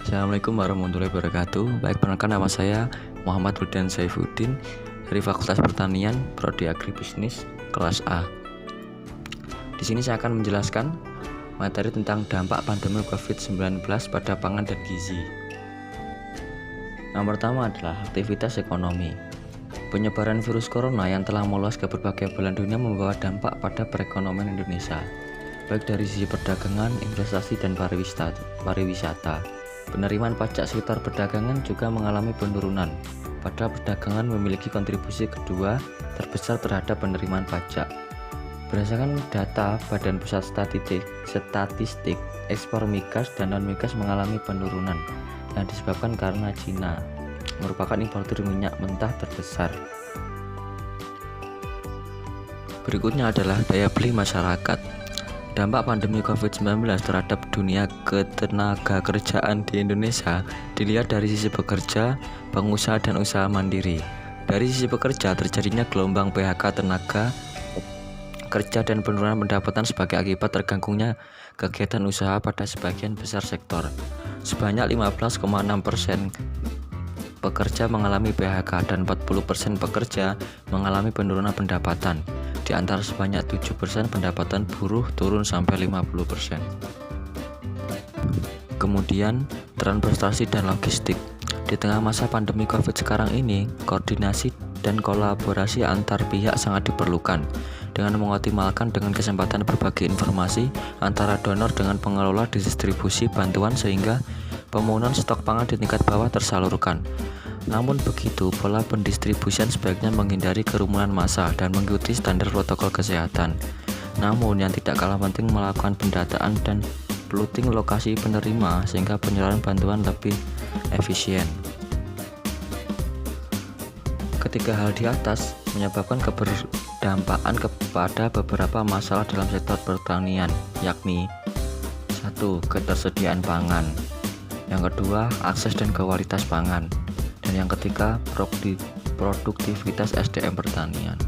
Assalamualaikum warahmatullahi wabarakatuh. Baik, perkenalkan nama saya Muhammad Rudan Saifuddin dari Fakultas Pertanian, Prodi Agribisnis kelas A. Di sini saya akan menjelaskan materi tentang dampak pandemi COVID-19 pada pangan dan gizi. Yang pertama adalah aktivitas ekonomi. Penyebaran virus corona yang telah meluas ke berbagai belahan dunia membawa dampak pada perekonomian Indonesia, baik dari sisi perdagangan, investasi, dan pariwisata. Penerimaan pajak sekitar perdagangan juga mengalami penurunan, padahal perdagangan memiliki kontribusi kedua terbesar terhadap penerimaan pajak. Berdasarkan data Badan Pusat Statistik, ekspor migas dan non-migas mengalami penurunan yang disebabkan karena Cina merupakan importir minyak mentah terbesar. Berikutnya adalah daya beli masyarakat. Dampak pandemi COVID-19 terhadap dunia ketenagakerjaan di Indonesia dilihat dari sisi pekerja, pengusaha, dan usaha mandiri. Dari sisi pekerja, terjadinya gelombang PHK tenaga kerja dan penurunan pendapatan sebagai akibat terganggunya kegiatan usaha pada sebagian besar sektor. Sebanyak 15,6% pekerja mengalami PHK dan 40% pekerja mengalami penurunan pendapatan. Di antara sebanyak 7% pendapatan buruh turun sampai 50%. Kemudian, transportasi dan logistik. Di tengah masa pandemi COVID sekarang ini, koordinasi dan kolaborasi antar pihak sangat diperlukan dengan mengoptimalkan dengan kesempatan berbagi informasi antara donor dengan pengelola distribusi bantuan sehingga pemenuhan stok pangan di tingkat bawah tersalurkan. Namun begitu, pola pendistribusian sebaiknya menghindari kerumunan massa dan mengikuti standar protokol kesehatan. Namun yang tidak kalah penting melakukan pendataan dan plotting lokasi penerima sehingga penyaluran bantuan lebih efisien. Ketiga hal di atas menyebabkan keberdampakan kepada beberapa masalah dalam sektor pertanian, yakni 1. Ketersediaan pangan, yang kedua akses dan kualitas pangan, dan yang ketiga produktivitas SDM pertanian.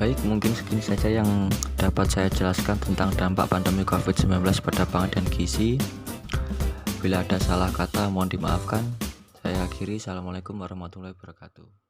Baik, mungkin segini saja yang dapat saya jelaskan tentang dampak pandemi COVID-19 pada pangan dan gizi. Bila ada salah kata mohon dimaafkan. Saya akhiri. Assalamualaikum warahmatullahi wabarakatuh.